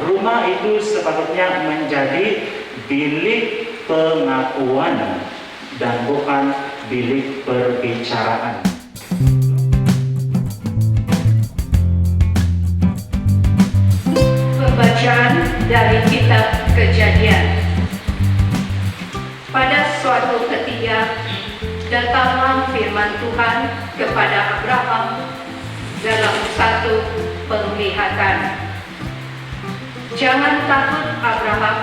rumah itu sepatutnya menjadi bilik pengakuan dan bukan bilik perbicaraan. Pembacaan dari kitab Kejadian. Pada suatu ketika, datanglah firman Tuhan kepada Abraham dalam satu penglihatan. Jangan takut Abraham,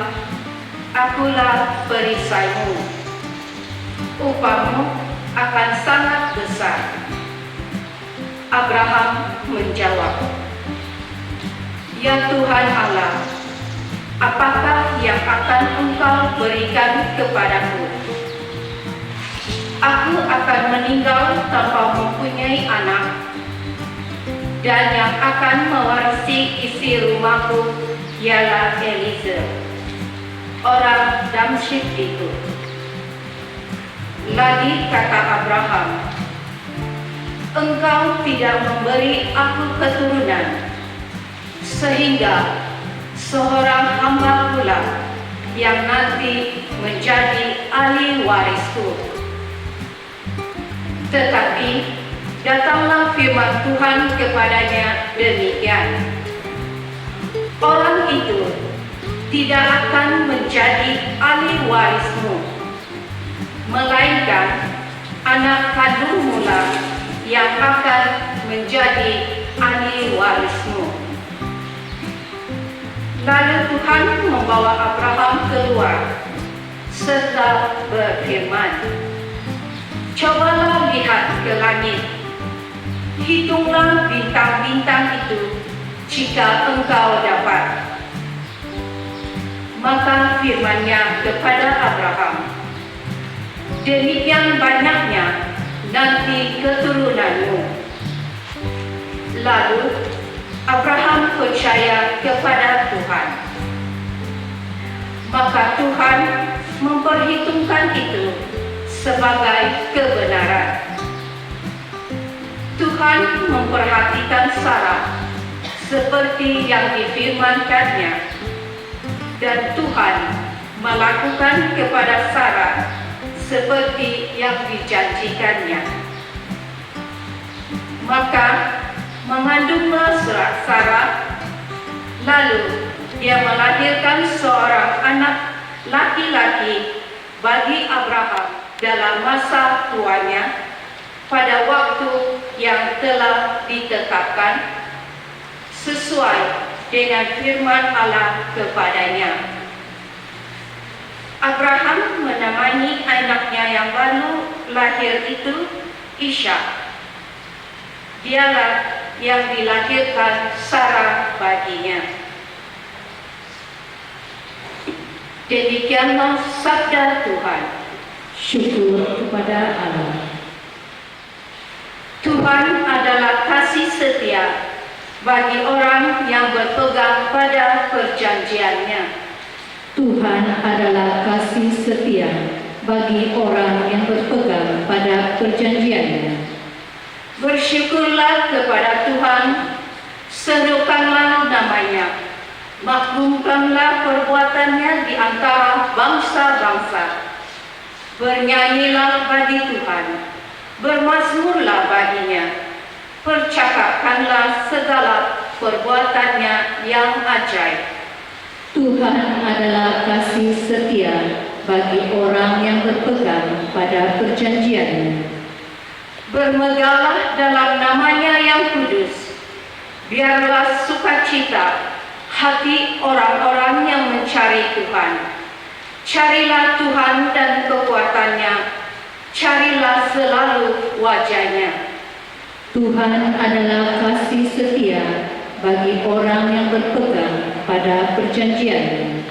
akulah perisaimu. Upamu akan sangat besar. Abraham menjawab, Ya Tuhan Allah, apakah yang akan Engkau berikan kepadaku? Aku akan meninggal tanpa mempunyai anak, dan yang akan mewarisi isi rumahku ialah Eliezer, orang Damsyik itu. Lagi kata Abraham, Engkau tidak memberi aku keturunan, sehingga seorang hamba pula yang nanti menjadi ahli warisku. Tetapi datanglah firman Tuhan kepadanya demikian, orang itu tidak akan menjadi ahli warismu, melainkan anak kandungmu lah yang akan menjadi ahli warismu. Lalu Tuhan membawa Abraham keluar serta berfirman, Cobalah lihat ke langit, hitunglah bintang-bintang itu jika engkau dapat. Maka firman-Nya kepada Abraham, Demikian banyaknya nanti keturunanmu. Lalu Abraham percaya kepada Tuhan. Maka Tuhan memperhitungkan itu sebagai kebenaran. Tuhan memperhatikan Sarah seperti yang difirmankannya, dan Tuhan melakukan kepada Sarah seperti yang dijanjikannya. Maka mengandunglah Sarah, lalu dia melahirkan seorang anak laki-laki bagi Abraham dalam masa tuanya pada waktu yang telah ditetapkan sesuai dengan firman Allah kepadanya. Abraham menamai anaknya yang baru lahir itu Ishak. Dialah yang dilahirkan Sarah baginya. Demikianlah sabda Tuhan. Syukur kepada Allah. Tuhan adalah kasih setia bagi orang yang berpegang pada perjanjiannya. Tuhan adalah kasih setia bagi orang yang berpegang pada perjanjiannya. Bersyukurlah kepada Tuhan, serukanlah namanya, maklumkanlah perbuatannya di antara bangsa-bangsa. Bernyanyilah bagi Tuhan, bermazmurlah baginya, percakapkanlah segala perbuatannya yang ajaib. Tuhan adalah kasih setia bagi orang yang berpegang pada perjanjiannya. Bermegahlah dalam namanya yang kudus. Biarlah sukacita hati orang-orang yang mencari Tuhan. Carilah Tuhan dan kekuatannya, carilah selalu wajahnya. Tuhan adalah kasih setia bagi orang yang berpegang pada perjanjiannya.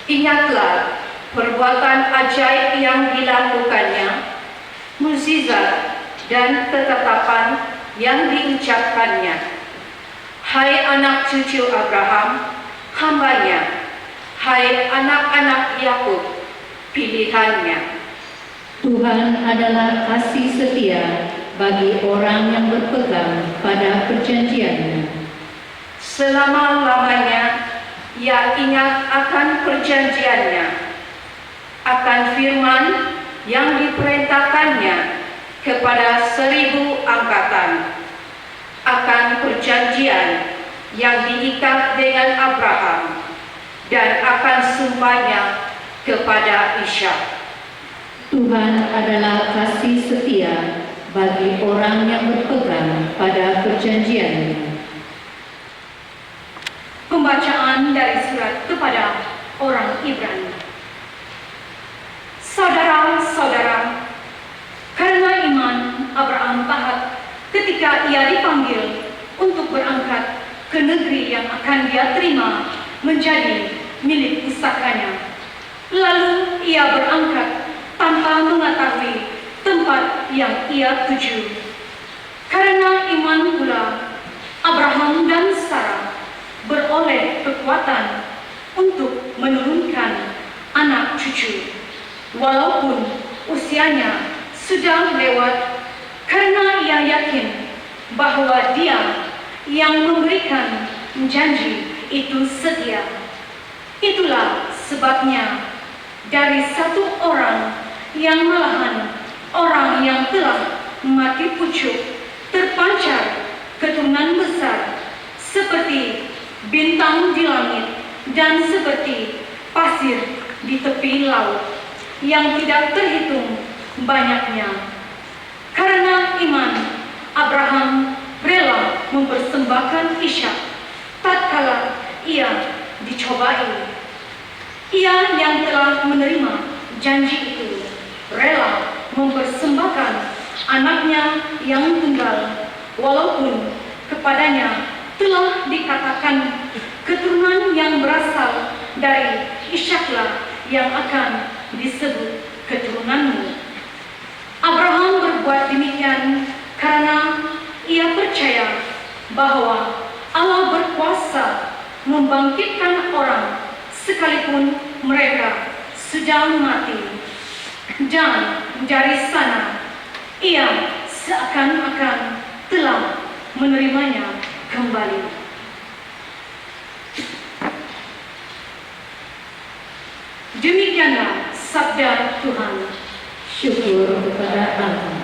Ingatlah perbuatan ajaib yang dilakukannya, mukjizat dan ketetapan yang diucapkannya. Hai anak cucu Abraham, hambanya, hai anak-anak Yakub, pilihannya. Tuhan adalah kasih setia bagi orang yang berpegang pada perjanjiannya. Selama-lamanya ia ingat akan perjanjiannya, akan firman yang diperintahkannya kepada 1000 angkatan, akan perjanjian yang diikat dengan Abraham, dan akan sumpahnya kepada Ishak. Tuhan adalah kasih setia bagi orang yang berpegang pada perjanjiannya. Pembacaan dari surat kepada orang Ibrani. Saudara-saudara, karena iman Abraham taat ketika ia dipanggil untuk berangkat ke negeri yang akan dia terima menjadi milik pusakanya. Lalu ia berangkat tanpa mengetahui tempat yang ia tuju. Karena iman pula, Abraham dan Sarah beroleh kekuatan untuk menurunkan anak cucu, walaupun usianya sudah lewat, karena ia yakin bahwa Dia yang memberikan janji itu setia. Itulah sebabnya dari satu orang yang malahan orang yang telah mati pucuk terpancar keturunan besar seperti bintang di langit dan seperti pasir di tepi laut yang tidak terhitung banyaknya. Karena iman, Abraham rela mempersembahkan Ishak tatkala ia dicobai. Ia yang telah menerima janji itu rela mempersembahkan anaknya yang tunggal, walaupun kepadanya telah dikatakan keturunan yang berasal dari Ishaklah yang akan disebut keturunanmu. Abraham berbuat demikian karena ia percaya bahwa Allah berkuasa membangkitkan orang sekalipun mereka sudah mati. Dan dari sana ia seakan-akan telah menerimanya kembali. Demikianlah sabda Tuhan. Syukur kepada Allah.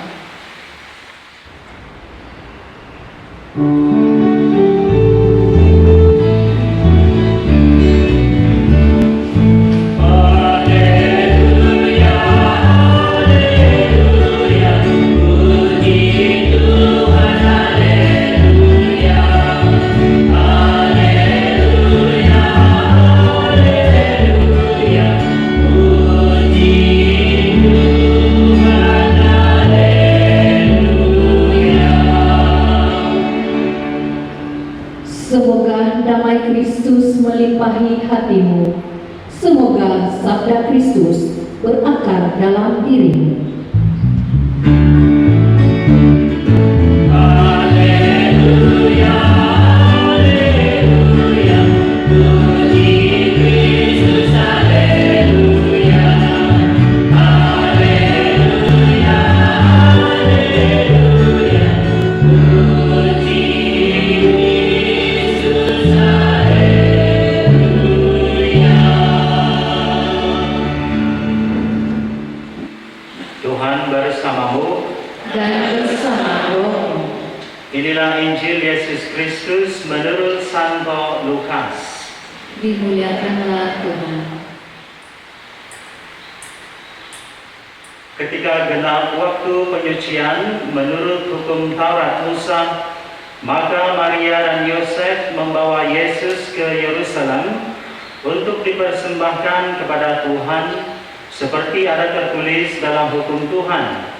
Semoga damai Kristus melimpahi hatimu. Semoga sabda Kristus berakar dalam dirimu. Tuhan bersamamu. Dan bersama rohmu. Inilah Injil Yesus Kristus menurut Santo Lukas. Dimuliakanlah Tuhan. Ketika genap waktu penyucian menurut hukum Taurat Musa, maka Maria dan Yosef membawa Yesus ke Yerusalem untuk dipersembahkan kepada Tuhan seperti ada tertulis dalam hukum Tuhan.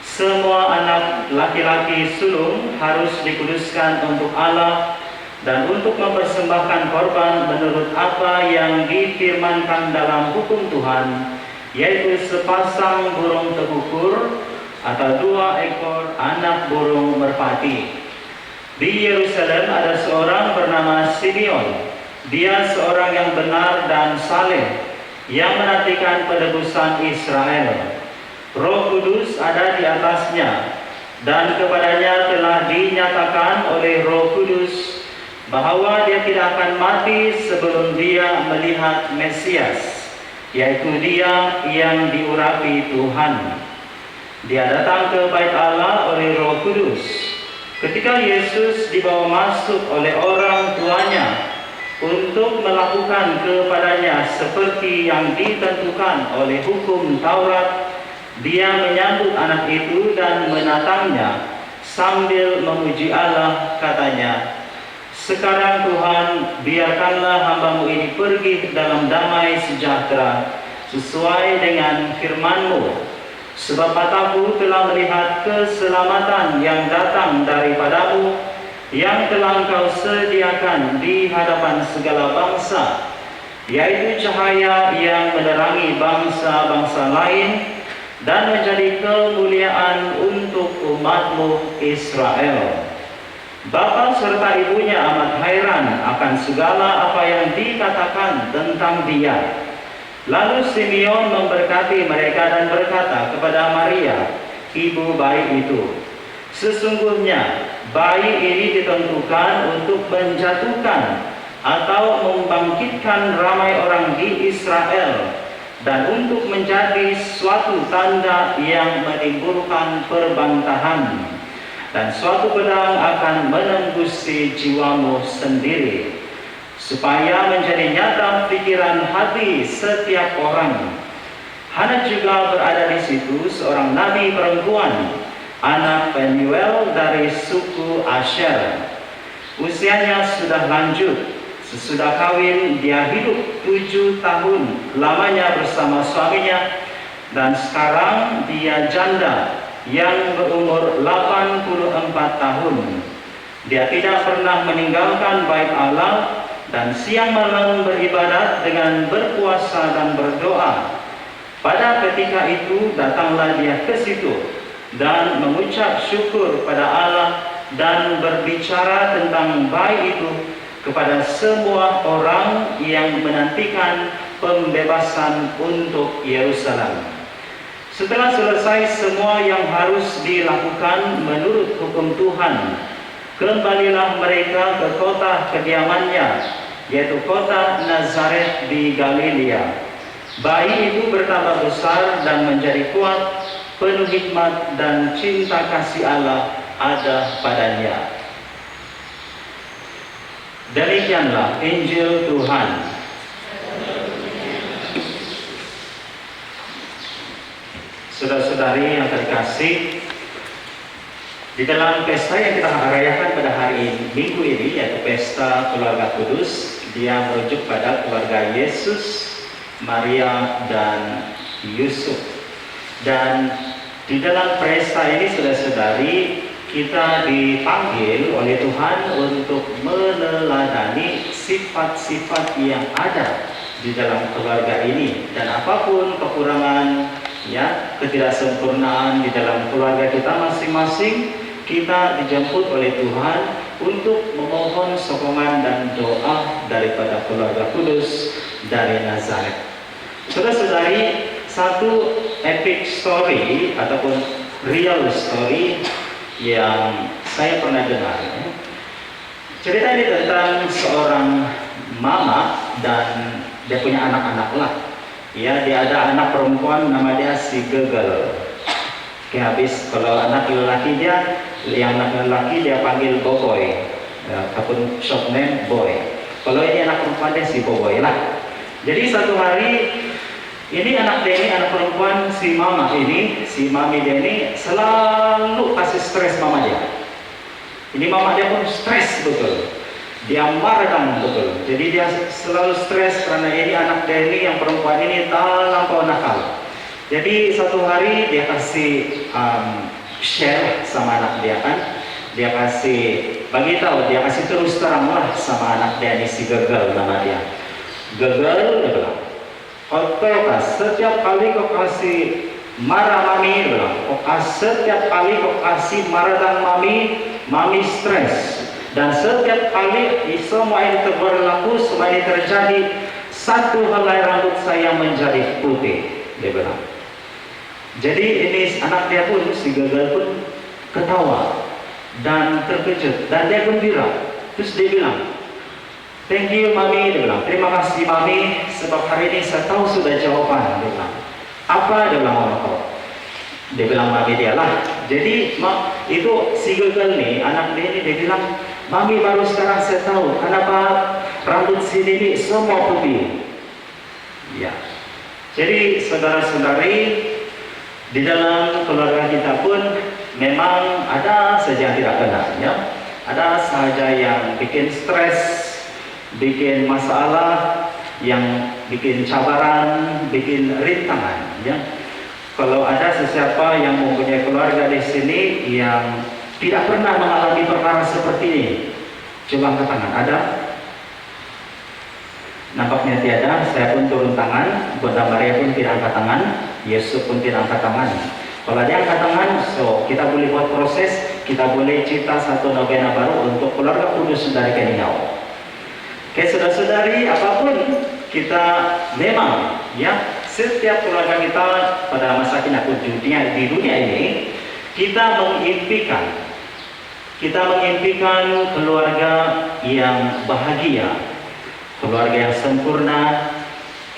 Semua anak laki-laki sulung harus dikuduskan untuk Allah dan untuk mempersembahkan korban menurut apa yang difirmankan dalam hukum Tuhan, yaitu sepasang burung tekukur atau 2 ekor anak burung merpati. Di Yerusalem ada seorang bernama Simeon. Dia seorang yang benar dan saleh, yang menantikan penebusan Israel. Roh Kudus ada di atasnya, dan kepadanya telah dinyatakan oleh Roh Kudus bahwa dia tidak akan mati sebelum dia melihat Mesias, yaitu dia yang diurapi Tuhan. Dia datang ke bait Allah oleh Roh Kudus. Ketika Yesus dibawa masuk oleh orang tuanya untuk melakukan kepadanya seperti yang ditentukan oleh hukum Taurat, dia menyambut anak itu dan menatangnya sambil memuji Allah, katanya, "Sekarang Tuhan, biarkanlah hamba-Mu ini pergi dalam damai sejahtera sesuai dengan firman-Mu. Sebab mataku telah melihat keselamatan yang datang daripada-Mu, yang telah Engkau sediakan di hadapan segala bangsa, yaitu cahaya yang menerangi bangsa-bangsa lain dan menjadi kemuliaan untuk umat-Mu Israel." Bapa serta ibunya amat heran akan segala apa yang dikatakan tentang dia. Lalu Simeon memberkati mereka dan berkata kepada Maria, ibu bayi itu, "Sesungguhnya bayi ini ditentukan untuk menjatuhkan atau membangkitkan ramai orang di Israel, dan untuk menjadi suatu tanda yang menimbulkan perbantahan, dan suatu pedang akan menembusi jiwamu sendiri, supaya menjadi nyata pikiran hati setiap orang." Hana juga berada di situ, seorang nabi perempuan, anak Penuel dari suku Asher. Usianya sudah lanjut. Sesudah kawin, dia hidup 7 tahun lamanya bersama suaminya, dan sekarang dia janda yang berumur 84 tahun. Dia tidak pernah meninggalkan bait Allah dan siang malam beribadat dengan berpuasa dan berdoa. Pada ketika itu datanglah dia ke situ dan mengucap syukur pada Allah dan berbicara tentang bayi itu kepada semua orang yang menantikan pembebasan untuk Yerusalem. Setelah selesai semua yang harus dilakukan menurut hukum Tuhan, kembalilah mereka ke kota kediamannya, yaitu kota Nazaret di Galilea. Bayi itu bertambah besar dan menjadi kuat, penuh hikmat dan cinta kasih Allah ada padanya. Demikianlah Injil Tuhan. Saudara-saudari yang terkasih, di dalam pesta yang kita rayakan pada hari Minggu ini, yaitu pesta keluarga kudus, dia merujuk pada keluarga Yesus, Maria, dan Yusuf. Dan di dalam pesta ini, saudara-saudari, kita dipanggil oleh Tuhan untuk meneladani sifat-sifat yang ada di dalam keluarga ini, dan apapun kekurangan, ketidaksempurnaan di dalam keluarga kita masing-masing, kita dijemput oleh Tuhan untuk memohon sokongan dan doa daripada keluarga kudus dari Nazaret. Saudara-saudari, satu epic story ataupun real story yang saya pernah dengar. Cerita ini tentang seorang mama dan dia punya anak-anak lah. Ya, dia ada anak perempuan, nama dia si Gegel. Habis kalau anak lelaki dia, yang anak lelaki dia panggil Boboy, ataupun short name Boy. Kalau ini anak perempuan dia si Boboy lah. Jadi satu hari ini anak dia ini, anak perempuan si mama ini, si mami dia ini selalu kasih stres mama dia. Ini mama dia pun stres betul. Dia marah betul. Jadi dia selalu stres karena ini anak dia ini yang perempuan ini terlampau nakal. Jadi satu hari dia kasih share sama anak dia kan. Dia kasih bagi tahu, dia kasih terus terang lah sama anak dia ini si Gegel nama dia. Gegel dia bilang, setiap kali kau kasih marah mami, dia bilang, setiap kali kau kasih marah dan mami stres. Dan setiap kali semua ini berlaku, semua ini terjadi, satu helai rambut saya menjadi putih, dia bilang. Jadi ini anak dia pun, si Gegel pun ketawa dan terkejut dan dia gembira. Terus dia bilang, Thank you Mami, dia bilang. Terima kasih Mami, sebab hari ini saya tahu sudah jawaban, dia bilang. Apa? Dia bilang, oh, dia bilang Mami dia lah. Jadi itu si Google nih, anak dia ini, dia bilang, Mami baru sekarang saya tahu kenapa rambut sini ini semua putih. Ya. Jadi saudara-saudari, di dalam keluarga kita pun memang ada saja yang tidak benar, ya. Ada saja yang bikin stres, bikin masalah, yang bikin cabaran, bikin rintangan, ya. Kalau ada sesiapa yang mempunyai keluarga di sini yang tidak pernah mengalami perkara seperti ini, coba angkat tangan. Ada? Nampaknya tiada. Saya pun turun tangan. Bunda Maria pun tidak angkat tangan. Yesus pun tidak angkat tangan. Kalau dia angkat tangan, so kita boleh buat proses, kita boleh cipta satu novena baru untuk keluarga kudus dari Keningau. Oke, saudara-saudari, apapun kita memang, ya, setiap keluarga kita pada masa kini di dunia ini, kita mengimpikan keluarga yang bahagia, keluarga yang sempurna,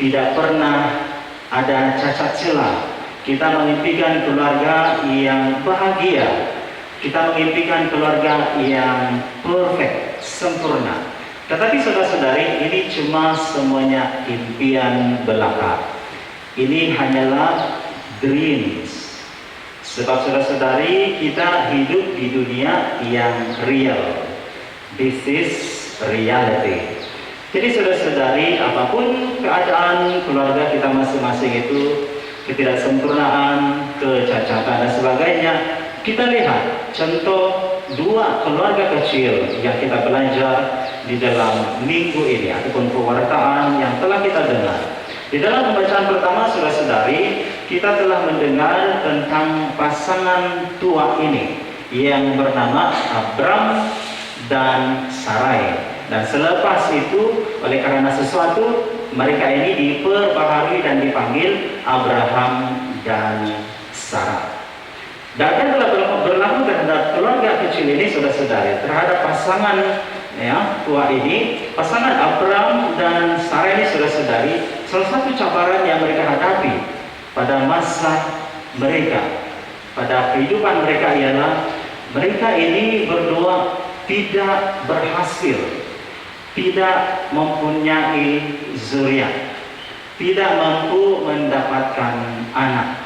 tidak pernah ada cacat celah. Kita mengimpikan keluarga yang bahagia, kita mengimpikan keluarga yang perfect, sempurna. Tetapi saudara-saudari, ini cuma semuanya impian belaka. Ini hanyalah dreams. Sebab saudara-saudari, kita hidup di dunia yang real. This is reality. Jadi saudara-saudari, apapun keadaan keluarga kita masing-masing itu, ketidaksempurnaan, kecacatan dan sebagainya, kita lihat contoh dua keluarga kecil yang kita belajar di dalam minggu ini ataupun pewartaan yang telah kita dengar. Di dalam pembacaan pertama, saudara-saudari, kita telah mendengar tentang pasangan tua ini yang bernama Abram dan Sarai. Dan selepas itu, oleh karena sesuatu, mereka ini diperbaharui dan dipanggil Abraham dan Sarah. Dan telah berlaku terhadap keluarga kecil ini, saudara-saudari, terhadap pasangan ya tua ini, pasangan Abram dan Sarah ini, saudara-saudari, salah satu cabaran yang mereka hadapi pada masa mereka, pada kehidupan mereka ialah mereka ini berdua tidak berhasil, tidak mempunyai zuriat, tidak mampu mendapatkan anak.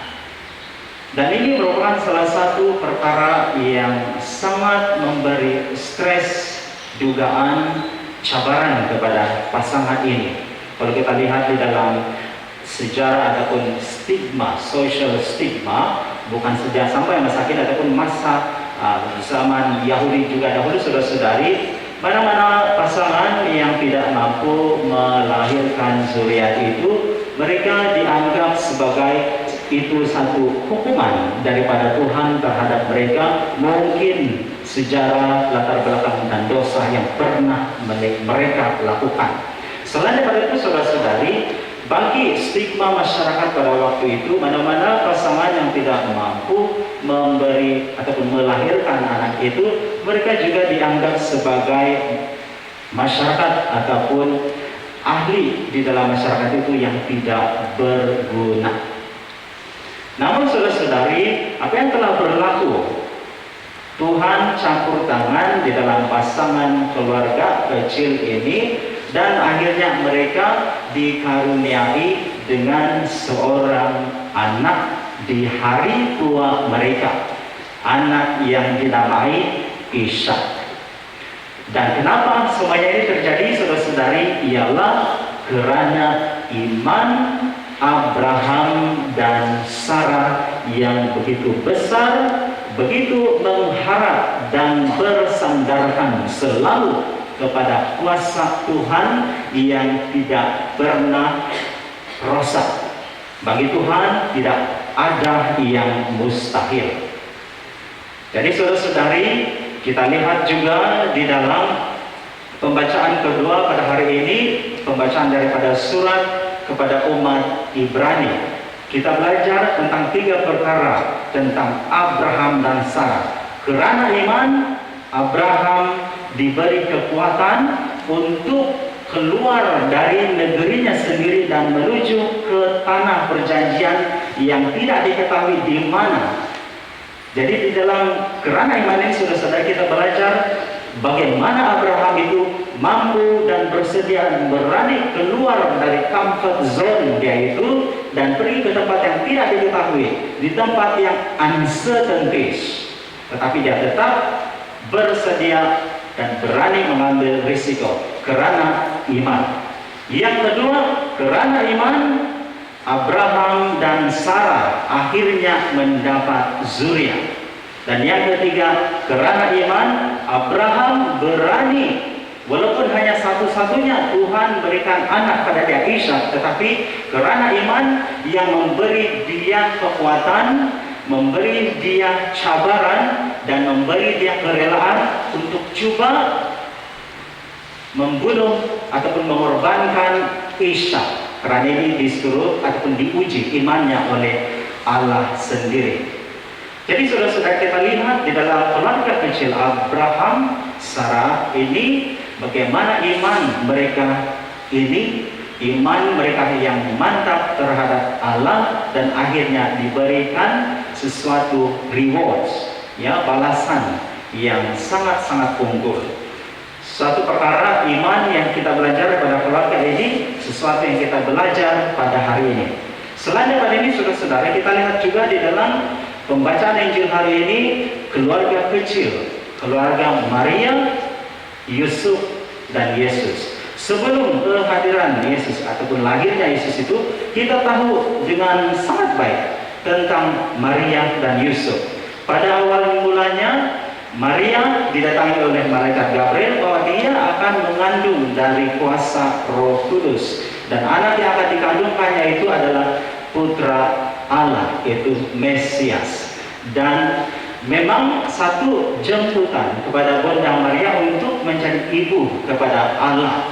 Dan ini merupakan salah satu perkara yang sangat memberi stres, dugaan, cabaran kepada pasangan ini. Kalau kita lihat di dalam sejarah ataupun stigma, social stigma, bukan sejak sampai masa kini ataupun masa zaman Yahudi juga dahulu, saudara-saudari, mana-mana pasangan yang tidak mampu melahirkan zuriat itu, mereka dianggap sebagai itu satu hukuman daripada Tuhan terhadap mereka, mungkin sejarah latar belakang dan dosa yang pernah mereka lakukan. Selain daripada itu, saudara-saudari, bagi stigma masyarakat pada waktu itu, mana-mana pasangan yang tidak mampu memberi ataupun melahirkan anak itu, mereka juga dianggap sebagai masyarakat ataupun ahli di dalam masyarakat itu yang tidak berguna. Namun saudara-saudari, apa yang telah berlaku, Tuhan campur tangan di dalam pasangan keluarga kecil ini, dan akhirnya mereka dikaruniai dengan seorang anak di hari tua mereka, anak yang dinamai Ishak. Dan kenapa semuanya ini terjadi, saudara-saudari, ialah karena iman Abraham dan Sarah yang begitu besar, begitu mengharap dan bersandarkan selalu kepada kuasa Tuhan yang tidak pernah rosak. Bagi Tuhan tidak ada yang mustahil. Jadi saudara-saudari, kita lihat juga di dalam pembacaan kedua pada hari ini, pembacaan daripada surat kepada umat Ibrani. Kita belajar tentang 3 perkara tentang Abraham dan Sarah. Kerana iman, Abraham diberi kekuatan untuk keluar dari negerinya sendiri dan menuju ke tanah perjanjian yang tidak diketahui di mana. Jadi di dalam kerana iman ini saudara-saudara kita belajar bagaimana Abraham itu mampu dan bersedia berani keluar dari comfort zone dia itu dan pergi ke tempat yang tidak diketahui, di tempat yang uncertainties. Tetapi dia tetap bersedia dan berani mengambil risiko karena iman. Yang kedua, karena iman Abraham dan Sarah akhirnya mendapat zuriat. Dan yang ketiga, karena iman Abraham berani, walaupun hanya satu-satunya Tuhan berikan anak pada dia Ishak, tetapi karena iman yang memberi dia kekuatan, memberi dia cabaran, dan memberi dia kerelaan untuk coba membunuh ataupun mengorbankan Ishak. Karena ini disuruh ataupun diuji imannya oleh Allah sendiri. Jadi saudara-saudara kita lihat di dalam keluarga kecil Abraham, Sarah ini bagaimana iman mereka ini, iman mereka yang mantap terhadap Allah dan akhirnya diberikan sesuatu rewards, ya, balasan yang sangat-sangat unggul. Suatu perkara iman yang kita belajar pada keluarga ini, sesuatu yang kita belajar pada hari ini. Selain daripada ini, saudara-saudara, kita lihat juga di dalam pembacaan Injil hari ini, keluarga kecil, keluarga Maria, Yusuf, dan Yesus. Sebelum kehadiran Yesus ataupun lahirnya Yesus itu, kita tahu dengan sangat baik tentang Maria dan Yusuf. Pada awal mulanya, Maria didatangi oleh malaikat Gabriel bahwa dia akan mengandung dari kuasa Roh Kudus, dan anak yang akan dikandungkannya itu adalah putra Allah, yaitu Mesias. Dan memang satu jemputan kepada Bunda Maria untuk menjadi ibu kepada Allah.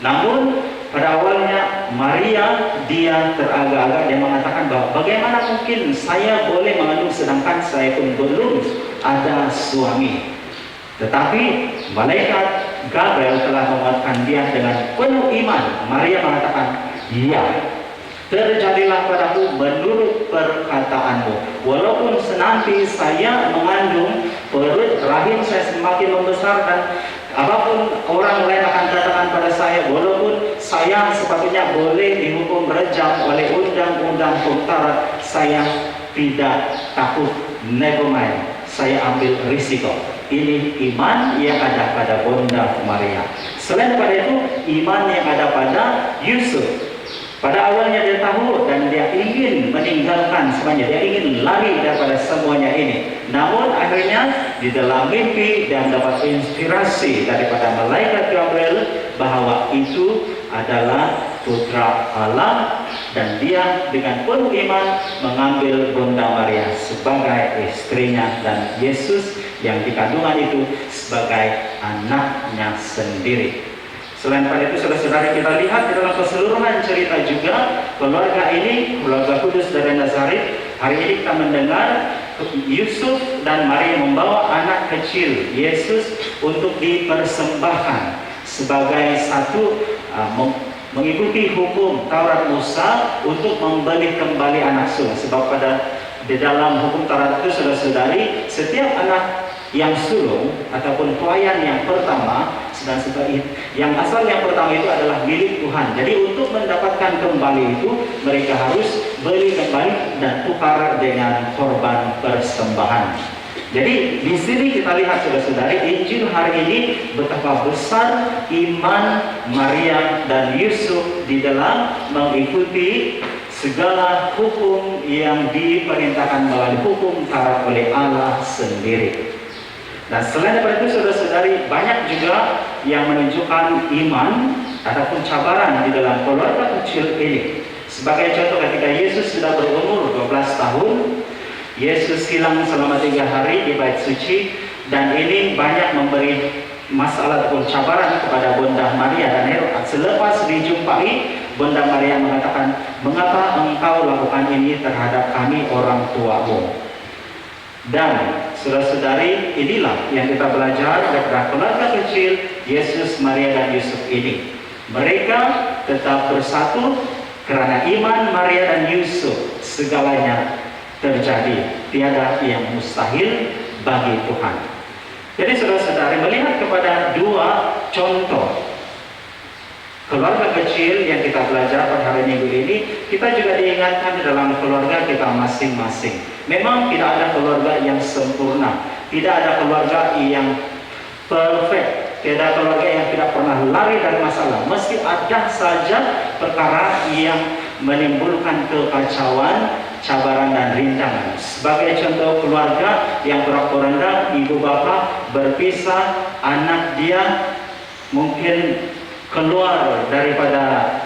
Namun pada awalnya Maria dia teragak-agak, dia mengatakan bahwa bagaimana mungkin saya boleh mengandung sedangkan saya pun belum ada suami. Tetapi malaikat Gabriel telah menguatkan dia dengan penuh iman. Maria mengatakan, "Iya, terjadilah padaku menurut perkataanmu. Walaupun senanti saya mengandung, perut rahim saya semakin membesar, dan apapun orang lain akan katakan pada saya, walaupun saya sepatutnya boleh dihukum rejam oleh undang-undang Taurat, saya tidak takut, never mind, saya ambil risiko." Ini iman yang ada pada Bunda Maria. Selain daripada itu, iman yang ada pada Yusuf. Pada awalnya dia tahu dan dia ingin meninggalkan semuanya, dia ingin lari daripada semuanya ini. Namun akhirnya di dalam mimpi dia mendapat inspirasi daripada malaikat Gabriel bahwa itu adalah putra Allah, dan dia dengan penuh iman mengambil Bunda Maria sebagai istrinya dan Yesus yang dikandungan itu sebagai anaknya sendiri. Selain pada itu, saudara-saudara, kita lihat di dalam keseluruhan cerita juga keluarga ini, keluarga kudus dari Nazaret. Hari ini kita mendengar Yusuf dan Maria membawa anak kecil Yesus untuk dipersembahkan sebagai satu mengikuti hukum Taurat Musa untuk membeli kembali anak sulung. Sebab di dalam hukum Taurat itu, saudara-saudari, setiap anak yang sulung ataupun pelayan yang pertama, dan yang asal yang pertama itu adalah milik Tuhan. Jadi untuk mendapatkan kembali itu, mereka harus beli kembali dan tukar dengan korban persembahan. Jadi di sini kita lihat, saudara-saudari, Injil hari ini betapa besar iman Maria dan Yusuf di dalam mengikuti segala hukum yang diperintahkan melalui hukum Taurat oleh Allah sendiri. Dan selain daripada itu, saudara-saudari, banyak juga yang menunjukkan iman ataupun cabaran di dalam keluarga kecil ini. Sebagai contoh, ketika Yesus sudah berumur 12 tahun, Yesus hilang selama 3 hari di bait suci, dan ini banyak memberi masalah ataupun cabaran kepada Bunda Maria dan Herodes. Selepas dijumpai, Bunda Maria mengatakan, "Mengapa engkau lakukan ini terhadap kami orang tuamu?" Dan saudara-saudari, inilah yang kita belajar dari keluarga kecil Yesus, Maria, dan Yusuf ini. Mereka tetap bersatu karena iman Maria dan Yusuf. Segalanya terjadi, tiada yang mustahil bagi Tuhan. Jadi saudara-saudari, melihat kepada dua contoh keluarga kecil yang kita belajar pada hari Minggu ini, kita juga diingatkan di dalam keluarga kita masing-masing. Memang tidak ada keluarga yang sempurna, tidak ada keluarga yang perfect, tidak ada keluarga yang tidak pernah lari dari masalah. Meski ada saja perkara yang menimbulkan kekacauan, cabaran dan rintangan. Sebagai contoh keluarga yang porak-poranda, ibu bapa berpisah, anak dia mungkin keluar daripada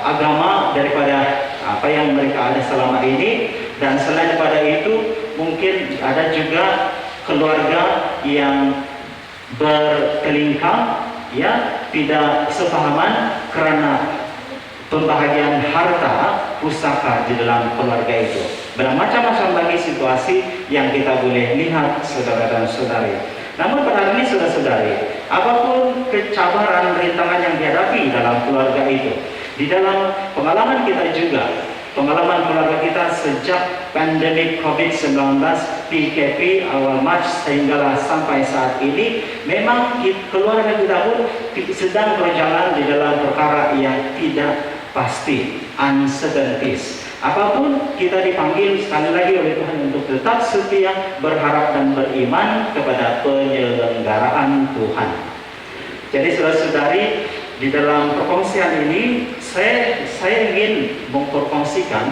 agama, daripada apa yang mereka ada selama ini, dan selain daripada itu mungkin ada juga keluarga yang berkelingkang, ya, tidak sepahaman karena pembahagian harta pusaka di dalam keluarga itu. Bermacam-macam lagi situasi yang kita boleh lihat, saudara dan saudari. Namun pada hari ini, saudara-saudari, apapun kecabaran, rintangan yang dihadapi dalam keluarga itu, di dalam pengalaman kita juga, pengalaman keluarga kita sejak pandemi COVID-19, PKP awal Mac sehingga sampai saat ini, memang keluarga kita pun sedang berjalan di dalam perkara yang tidak pasti, uncertainties. Apapun kita dipanggil sekali lagi oleh Tuhan untuk tetap setia, berharap dan beriman kepada penyelenggaraan Tuhan. Jadi saudara-saudari, di dalam perkongsian ini saya ingin memperkongsikan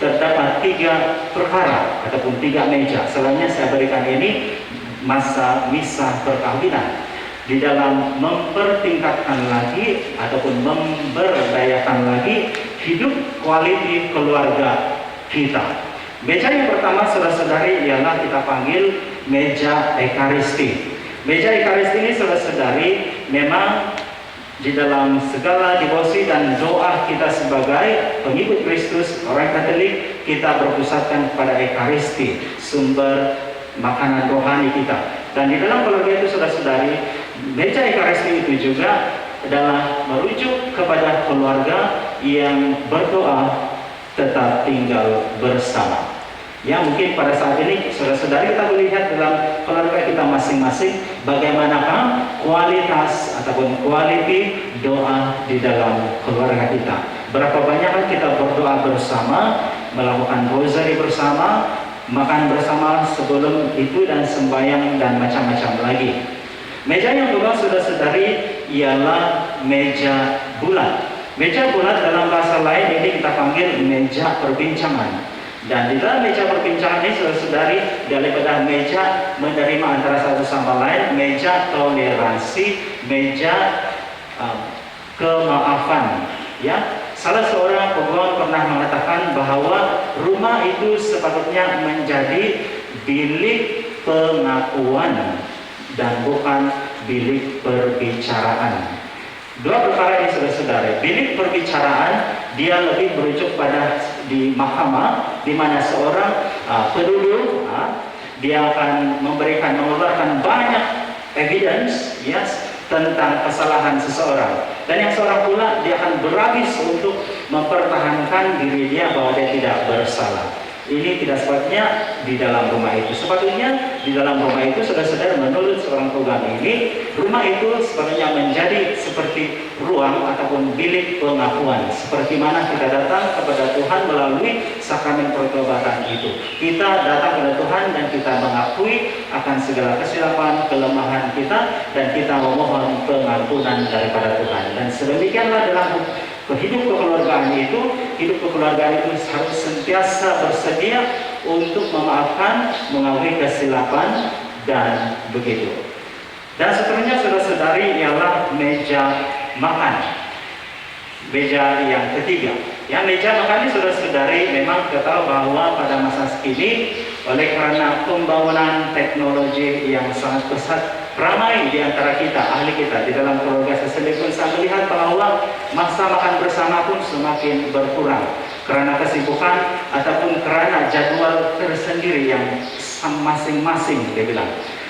terdapat 3 perkara ataupun 3 meja. Selainnya saya berikan ini masa misa perkawinan, di dalam mempertingkatkan lagi ataupun memberdayakan lagi hidup kualiti keluarga kita. Meja yang pertama, saudara-saudari, ialah kita panggil meja Ekaristi. Meja Ekaristi ini, saudara-saudari, memang di dalam segala devosi dan doa kita sebagai pengikut Kristus, orang Katolik, kita berpusatkan kepada Ekaristi, sumber makanan rohani kita. Dan di dalam keluarga itu, saudara-saudari, meja Ekaristi itu juga adalah merujuk kepada keluarga yang berdoa tetap tinggal bersama. Ya, mungkin pada saat ini saudara-saudari kita melihat dalam keluarga kita masing-masing bagaimanakah kualitas ataupun quality doa di dalam keluarga kita. Berapa banyak kita berdoa bersama, melakukan rosary bersama, makan bersama sebelum itu dan sembahyang dan macam-macam lagi. Meja yang kedua, saudara-saudari, ialah meja bulat. Meja bulat dalam bahasa lain ini kita panggil meja perbincangan. Dan di dalam meja perbincangan ini, saudara-saudari, daripada meja menerima antara satu sama lain, meja toleransi, meja kemaafan. Ya, salah seorang peguam pernah mengatakan bahwa rumah itu sepatutnya menjadi bilik pengakuan dan bukan bilik perbicaraan. Dua perkara ini, saudara-saudara. Bilik perbicaraan dia lebih merujuk pada di mahkamah, di mana seorang penuduh dia akan mengeluarkan banyak evidence, yes, tentang kesalahan seseorang. Dan yang seorang pula dia akan berhabis untuk mempertahankan diri dia bahwa dia tidak bersalah. Ini tidak sepatutnya di dalam rumah itu. Sepatutnya di dalam rumah itu, saudara-saudara, menurut seorang program ini, rumah itu sepatutnya menjadi seperti ruang ataupun bilik pengakuan. Seperti mana kita datang kepada Tuhan melalui sakramen pertobatan itu. Kita datang kepada Tuhan dan kita mengakui akan segala kesilapan, kelemahan kita, dan kita memohon pengampunan daripada Tuhan. Dan sedemikianlah dalam hidup kekeluargaan itu, harus sentiasa bersedia untuk memaafkan, mengakui kesilapan, dan begitu. Dan seterusnya, saudara-saudari, ialah meja makan. Meja yang ketiga. Ya, meja makan ini, saudara-saudari, memang kita tahu bahwa pada masa kini, oleh karena pembangunan teknologi yang sangat pesat, ramai di antara kita, ahli kita di dalam keluarga saya sendiri pun saya melihat bahwa masa makan bersama pun semakin berkurang karena kesibukan ataupun karena jadwal tersendiri yang masing-masing, dia bilang.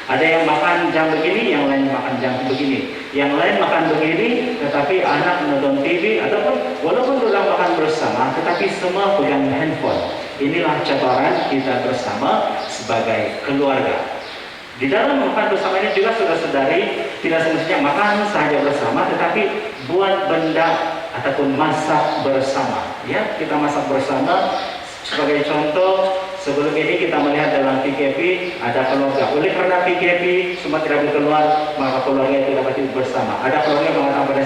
Ada yang makan jam begini, yang lain makan jam begini. Yang lain makan begini, tetapi anak nonton TV, ataupun walaupun sudah makan bersama, tetapi semua pegang handphone. Inilah cabaran kita bersama sebagai keluarga. Di dalam makan bersama ini juga saudara-saudari, tidak semestinya makan saja bersama, tetapi buat benda ataupun masak bersama. Ya, kita masak bersama. Sebagai contoh, sebelum ini kita melihat dalam PKP ada keluarga. Oleh karena PKP semua tidak boleh keluar, maka keluarga itu dapat hidup bersama. Ada keluarga yang mengatakan pada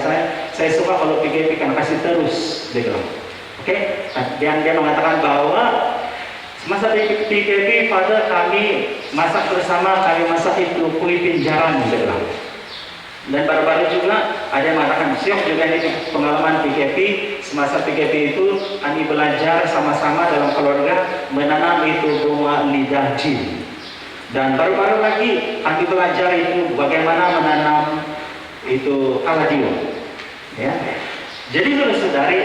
saya suka kalau PKP kan kasih terus, dia bilang. Oke, dan dia mengatakan bahwa masa di PKP pada kami masak bersama, kami masak itu kue pinjaran, dia bilang. Dan baru-baru juga ada yang mengatakan siap juga ini pengalaman PKP. Semasa PKP itu kami belajar sama-sama dalam keluarga menanam itu bunga lidah jin. Dan baru-baru lagi kami belajar itu bagaimana menanam itu kaladio. Ya. Jadi saudara-saudari,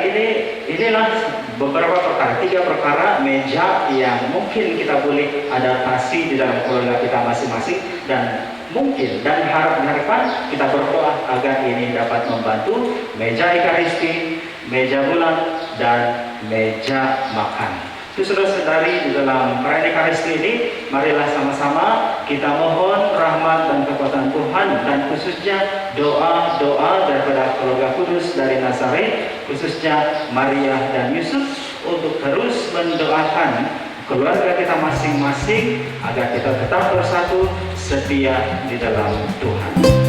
inilah beberapa perkara, 3 perkara meja yang mungkin kita boleh adaptasi di dalam keluarga kita masing-masing, dan mungkin dan harapan kita berdoa agar ini dapat membantu meja ekaristi, meja bulan, dan meja makan. Itu saudara-saudari, di dalam perayaan ekaristi ini, marilah sama-sama kita mohon rahmat dan kekuatan Tuhan, dan khususnya doa-doa daripada keluarga kudus dari Nazaret, khususnya Maria dan Yusuf, untuk terus mendoakan keluarga kita masing-masing agar kita tetap bersatu setia di dalam Tuhan.